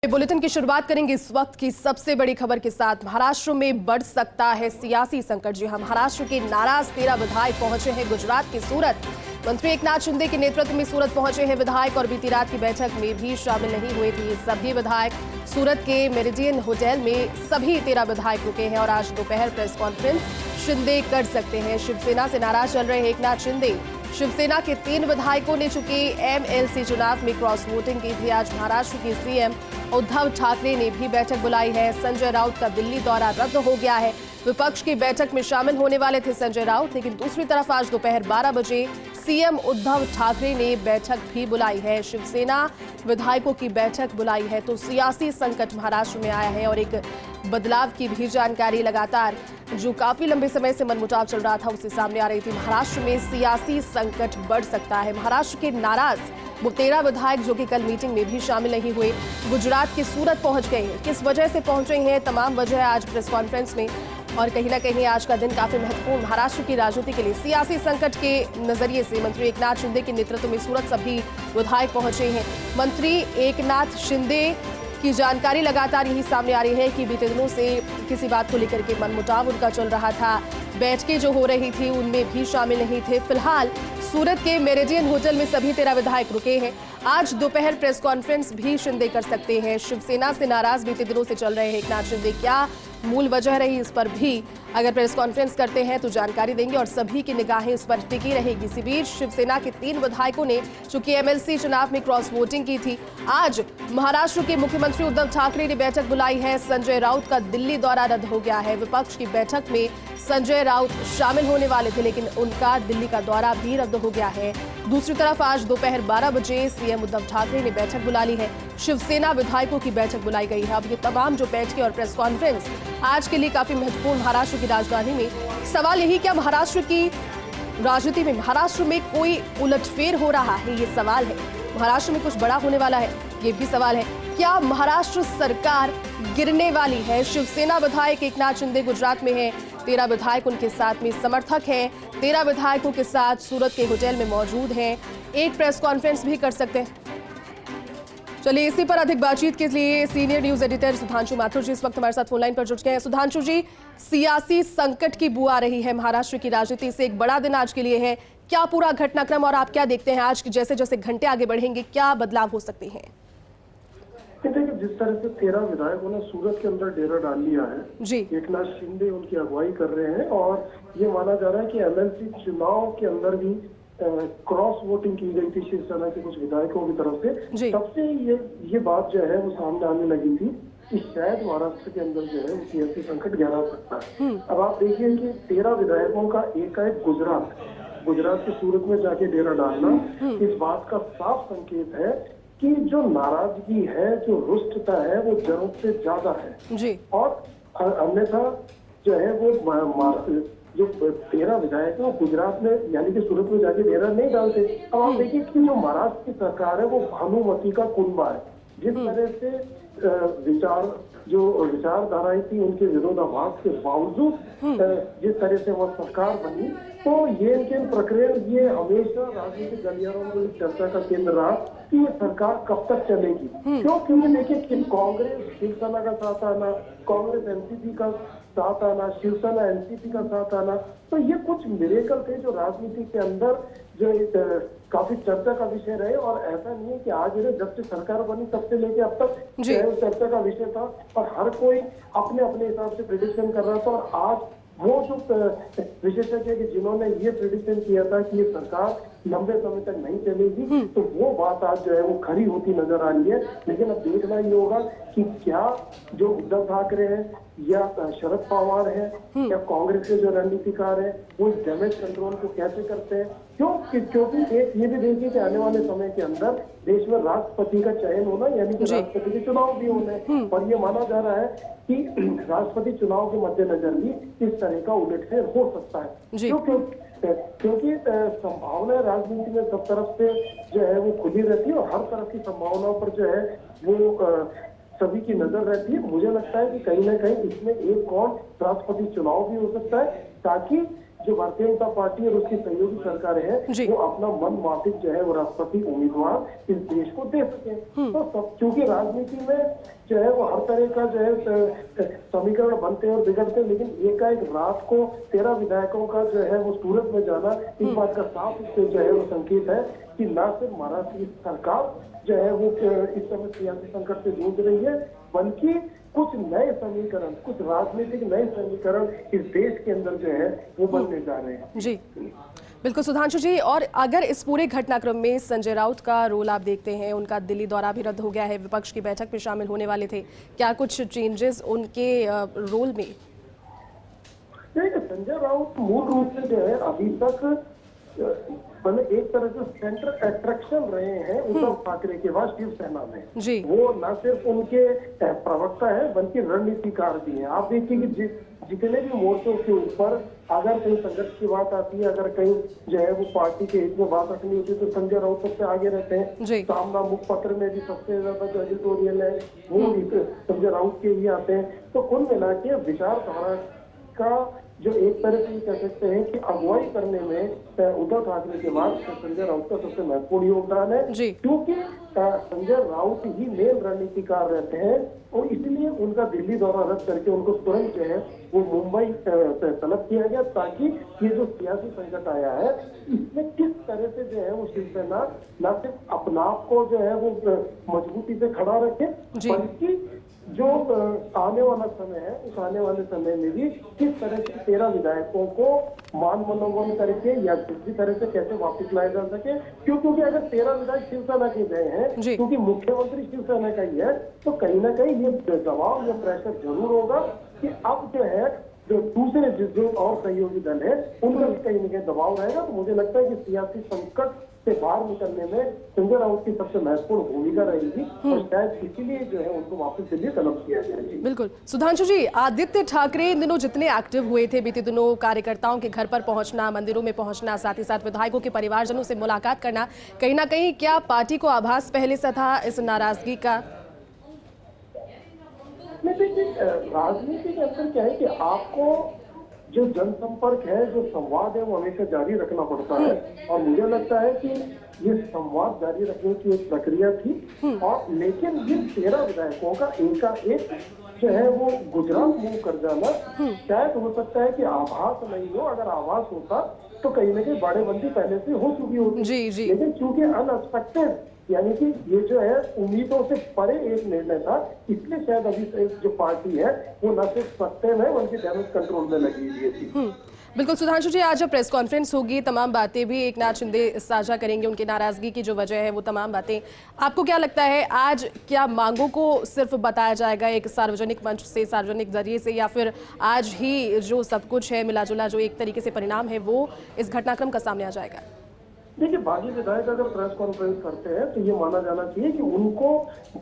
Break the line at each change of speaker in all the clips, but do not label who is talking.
Bulletin की शुरुआत करेंगे इस वक्त की सबसे बड़ी खबर के साथ। महाराष्ट्र में बढ़ सकता है सियासी संकट। जी हां, महाराष्ट्र के नाराज 13 विधायक पहुंचे हैं गुजरात के सूरत। मंत्री एकनाथ शिंदे के नेतृत्व में सूरत पहुंचे हैं विधायक और बीती रात की बैठक में भी शामिल नहीं हुए थे सभी विधायक। सूरत के मेरिडियन होटल में सभी 13 विधायक रुके हैं और आज दोपहर प्रेस कॉन्फ्रेंस शिंदे कर सकते हैं। शिवसेना से नाराज चल रहे हैं एकनाथ शिंदे। शिवसेना के 3 विधायकों ने चूंकि एमएलसी चुनाव में क्रॉस वोटिंग की थी, आज महाराष्ट्र के सीएम उद्धव ठाकरे ने भी बैठक बुलाई है। संजय राउत का दिल्ली दौरा रद्द हो गया है। विपक्ष की बैठक में शामिल होने वाले थे संजय राउत, लेकिन दूसरी तरफ आज दोपहर 12 बजे सीएम उद्धव ठाकरे ने बैठक भी बुलाई है। शिवसेना विधायकों की बैठक बुलाई है तो सियासी संकट महाराष्ट्र में आया है और एक बदलाव की भी जानकारी लगातार जो काफी लंबे समय से मनमुटाव चल रहा था उससे सामने आ रही थी। महाराष्ट्र में सियासी संकट बढ़ सकता है। महाराष्ट्र के नाराज वो 13 विधायक जो कि कल मीटिंग में भी शामिल नहीं हुए गुजरात के सूरत पहुंच गए हैं। किस वजह से पहुंचे हैं, तमाम वजह आज प्रेस कॉन्फ्रेंस में। और कहीं ना कहीं आज का दिन काफी महत्वपूर्ण महाराष्ट्र की राजनीति के लिए सियासी संकट के नजरिए से मंत्री एकनाथ शिंदे के नेतृत्व में सूरत सभी विधायक पहुंचे हैं। मंत्री एकनाथ शिंदे की जानकारी लगातार यही सामने आ रही है कि बीते दिनों से किसी बात को लेकर के मनमुटाव उनका चल रहा था। बैठकें जो हो रही थी उनमें भी शामिल नहीं थे। फिलहाल सूरत के मेरिडियन होटल में सभी 13 विधायक रुके हैं। आज दोपहर प्रेस कॉन्फ्रेंस भी शिंदे कर सकते हैं। शिवसेना से नाराज बीते दिनों से चल रहे हैं एकनाथ शिंदे। क्या मूल वजह रही, इस पर भी अगर प्रेस कॉन्फ्रेंस करते हैं तो जानकारी देंगे और सभी की निगाहें इस पर टिकी रहेगी। इसी बीच शिवसेना के 3 विधायकों ने चूंकि एमएलसी चुनाव में क्रॉस वोटिंग की थी, आज महाराष्ट्र के मुख्यमंत्री उद्धव ठाकरे ने बैठक बुलाई है। संजय राउत का दिल्ली दौरा रद्द हो गया है। विपक्ष की बैठक में संजय राउत शामिल होने वाले थे लेकिन उनका दिल्ली का दौरा भी रद्द हो गया है। दूसरी तरफ आज दोपहर 12 बजे सीएम उद्धव ठाकरे ने बैठक बुला ली है। शिवसेना विधायकों की बैठक बुलाई गई है। अब ये तमाम जो बैठकें और प्रेस कॉन्फ्रेंस आज के लिए काफी महत्वपूर्ण महाराष्ट्र की राजधानी में। सवाल यही, क्या महाराष्ट्र की राजनीति में महाराष्ट्र में कोई उलटफेर हो रहा है, ये सवाल है। महाराष्ट्र में कुछ बड़ा होने वाला है, ये भी सवाल है। क्या महाराष्ट्र सरकार गिरने वाली है? शिवसेना विधायक एकनाथ शिंदे गुजरात में है, 13 विधायक उनके साथ में समर्थक हैं। 13 विधायकों के साथ सूरत के होटल में मौजूद हैं। एक प्रेस कॉन्फ्रेंस भी कर सकते हैं। चलिए इसी पर अधिक बातचीत के लिए senior news editor Sudhanshu Mathur ji इस वक्त हमारे साथ फोनलाइन पर जुड़ गए हैं। सुधांशु जी, सियासी संकट की बू आ रही है महाराष्ट्र की राजनीति से, एक बड़ा दिन आज के लिए है। क्या पूरा घटनाक्रम और आप क्या देखते हैं आज जैसे जैसे घंटे आगे बढ़ेंगे, क्या बदलाव हो सकते हैं?
देखिए, जिस तरह से 13 विधायकों ने सूरत के अंदर डेरा डाल लिया है
जी,
एकनाथ शिंदे उनकी अगुवाई कर रहे हैं और ये माना जा रहा है कि एमएलसी चुनाव के अंदर भी क्रॉस वोटिंग की गई थी शिवसेना के कुछ विधायकों की तरफ से। तब से ये बात जो है वो सामने आने लगी थी कि शायद महाराष्ट्र के अंदर जो है वो सियासी संकट गहरा सकता है। अब आप देखिए कि 13 विधायकों का एक गुजरात के सूरत में जाके डेरा डालना इस बात का साफ संकेत है कि जो नाराजगी है, जो रुष्टता है, वो जरूरत से ज्यादा है
जी।
और अन्यथा जो है वो जो 13 विधायक है गुजरात में यानी कि सूरत में जाके डेरा नहीं डालते। अब आप देखिए कि जो महाराष्ट्र की सरकार है वो भानुमती का कुनबा है। जिस तरह से विचारधाराएं थी उनके विरोधाभास के बावजूद जिस तरह से वह सरकार बनी, तो ये इनके प्रक्रिया ये हमेशा राजनीतिक गलियारों में चर्चा का केंद्र रहा कि ये सरकार कब तक चलेगी। क्यों? क्योंकि देखिए कि कांग्रेस शिवसेना का साथ आना, कांग्रेस एनसीपी का साथ आना, शिवसेना एनसीपी का साथ आना, तो ये कुछ मिरेकल थे जो राजनीति के अंदर जो काफी चर्चा का विषय रहे। और ऐसा नहीं है कि आज जब से सरकार बनी तब से लेके अब तक चर्चा का विषय था और हर कोई अपने अपने हिसाब से प्रेडिक्शन कर रहा था। और आज वो जो विशेषज्ञ कि जिन्होंने ये प्रेडिक्शन किया था कि ये सरकार लंबे समय तक नहीं चलेगी, तो वो बात आज जो है वो खरी होती नजर आ रही है। लेकिन अब देखना ये होगा कि क्या जो उद्धव ठाकरे हैं या शरद पवार है या कांग्रेस के जो रणनीतिकार है वो डैमेज कंट्रोल को कैसे करते हैं। क्योंकि एक ये भी देखिए कि आने वाले समय के अंदर देश में राष्ट्रपति का चयन होना यानी कि राष्ट्रपति के चुनाव भी होने और ये माना जा रहा है कि राष्ट्रपति चुनाव के मद्देनजर भी इस तरह का उलटफेर हो सकता है। क्योंकि संभावना राजनीति में सब तरफ से जो है वो खुली रहती है और हर तरफ की संभावनाओं पर जो है वो सभी की नजर रहती है। मुझे लगता है कि कहीं ना कहीं इसमें एक और राष्ट्रपति चुनाव भी हो सकता है ताकि जो भारतीय जनता पार्टी और उसकी सहयोगी सरकार है वो अपना मन माफिक जो है वो राष्ट्रपति उम्मीदवार इस देश को दे सके। तो सब क्योंकि राजनीति में जो है वो हर तरह का जो है समीकरण बनते हैं और बिगड़ते हैं, लेकिन एकाएक रात को 13 विधायकों का जो है वो सूरत में जाना इस बात का साफ जो है वो संकेत है कि न सिर्फ महाराष्ट्र की सरकार जो है वो इस समय सियासी संकट से जूझ रही है, बल्कि कुछ नए समीकरण, कुछ राजनीतिक नए समीकरण इस देश के अंदर जो है वो बनने जा रहे हैं।
जी बिल्कुल सुधांशु जी, और अगर इस पूरे घटनाक्रम में संजय राउत का रोल आप देखते हैं, उनका दिल्ली दौरा भी रद्द हो गया है, विपक्ष की बैठक में शामिल होने वाले थे, क्या कुछ चेंजेस उनके रोल में?
संजय राउत मूल रूप से जो है अभी तक मतलब एक तरह से सेंट्रल अट्रैक्शन रहे हैं उद्धव ठाकरे के बाद शिवसेना में।
जी।
वो न सिर्फ उनके प्रवक्ता है बल्कि रणनीतिकार भी हैं। आप देखिए कि जितने भी मोर्चों के ऊपर अगर कहीं संघर्ष की बात आती है, अगर कहीं जो है वो पार्टी के हित में बात रखनी होती है तो संजय राउत सबसे आगे रहते हैं। सामना मुखपत्र में भी सबसे ज्यादा जो एडिटोरियल है वो भी संजय राउत के ही आते हैं। तो कुल मिला के विचारधारा का जो एक तरह से कह सकते हैं कि अगुवाई करने में उद्धव ठाकरे के बाद संजय राउत का सबसे महत्वपूर्ण योगदान है, क्योंकि संजय राउत ही मेन रणनीतिकार रहते हैं और इसलिए उनका दिल्ली दौरा रद्द करके उनको तुरंत जो है वो मुंबई तलब किया गया, ताकि ये जो सियासी संकट आया है इसमें किस तरह से जो है वो शिवसेना न सिर्फ अपना आप को जो है वो मजबूती से खड़ा रखे, बल्कि जो आने वाला समय है उस आने वाले समय में भी किस तरह से 13 विधायकों को मान मनोमन करके या किसी तरह से कैसे वापस लाया जा सके। क्योंकि अगर 13 विधायक शिवसेना के गए हैं, क्योंकि मुख्यमंत्री शिवसेना का ही है, तो कहीं ना कहीं ये दबाव या प्रेशर जरूर होगा कि अब जो है जो दूसरे जो और सहयोगी दल है उनका भी कहीं ना कहीं दबाव रहेगा। तो मुझे लगता है कि सियासी संकट से बाहर निकलने में संजय राउत की सबसे महत्वपूर्ण भूमिका रहेगी और शायद इसीलिए जो है उनको वापस दिल्ली तलब किया जाएगा। बिल्कुल
सुधांशु जी, आदित्य ठाकरे इन दिनों जितने एक्टिव हुए थे, बीते दिनों कार्यकर्ताओं के घर पर पहुंचना, मंदिरों में पहुंचना, साथ ही साथ विधायकों के परिवारजनों से मुलाकात करना, कहीं ना कहीं क्या पार्टी को आभास पहले से था इस नाराजगी का?
राजनीति के अंदर क्या है कि आपको जो जनसंपर्क है, जो संवाद है, वो हमेशा जारी रखना पड़ता है और मुझे लगता है कि ये संवाद जारी रखने की एक प्रक्रिया थी। और लेकिन ये 13 विधायकों का एक जो है वो गुजरात मूव कर जाना शायद हो सकता है कि आभास नहीं हो। अगर आभास होता तो कहीं ना कहीं बाड़ेबंदी पहले से हो चुकी होती। लेकिन चूंकि अनएक्सपेक्टेड यानी कि ये जो है उम्मीदों से परे एक निर्णय था, इसलिए शायद अभी जो पार्टी है वो न सिर्फ सत्ते में बल्कि डैमेज कंट्रोल में लगी हुई थी।
बिल्कुल सुधांशु जी, आज जब प्रेस कॉन्फ्रेंस होगी तमाम बातें भी एकनाथ शिंदे साझा करेंगे, उनकी नाराजगी की जो वजह है वो तमाम बातें। आपको क्या लगता है आज क्या मांगों को सिर्फ बताया जाएगा एक सार्वजनिक मंच से, सार्वजनिक जरिए से, या फिर आज ही जो सब कुछ है मिला जुला जो एक तरीके से परिणाम है वो इस घटनाक्रम का सामने आ जाएगा?
देखिए, बागी विधायक अगर प्रेस कॉन्फ्रेंस करते हैं तो ये माना जाना चाहिए कि उनको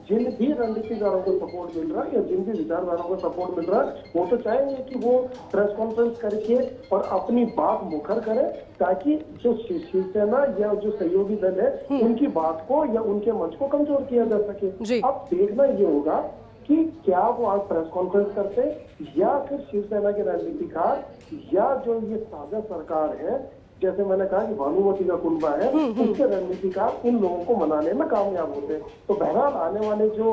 जिन भी रणनीतिकारों को सपोर्ट मिल रहा है या जिन भी विचारधाराओं को सपोर्ट मिल रहा है वो तो चाहेंगे कि वो प्रेस कॉन्फ्रेंस करके और अपनी बात मुखर करें, ताकि जो शिवसेना या जो सहयोगी दल है उनकी बात को या उनके मंच को कमजोर किया जा सके। अब देखना ये होगा कि क्या वो आज प्रेस कॉन्फ्रेंस करते हैं या फिर शिवसेना के रणनीतिकार या जो ये साझा सरकार है, जैसे मैंने कहा कि भानुमति का कुनबा है, उसके रणनीतिकार इन लोगों को मनाने में कामयाब होते हैं। तो बहरहाल आने वाले जो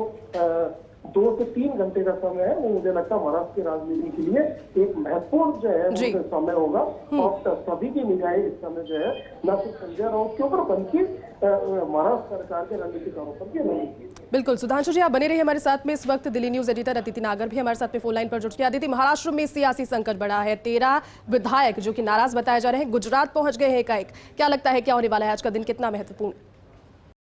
2 से 3 घंटे का समय है वो मुझे लगता है महाराष्ट्र की राजनीति के लिए एक महत्वपूर्ण जो है समय होगा और सभी की निगाहें इस समय जो है न सिर्फ संजय राउत के ऊपर बल्कि महाराष्ट्र सरकार के रणनीतिकारों पर भी रहेगी।
बिल्कुल सुधांशु जी, आप बने रहिए हमारे साथ में। इस वक्त दिल्ली न्यूज एडिटर अदिति नागर भी हमारे साथ में फोन लाइन पर जुड़ चुके हैं। अदिति, महाराष्ट्र में सियासी संकट बढ़ा है, 13 विधायक जो कि नाराज बताए जा रहे हैं गुजरात पहुंच गए हैं एकाएक, क्या लगता है क्या होने वाला है आज का दिन, कितना महत्वपूर्ण?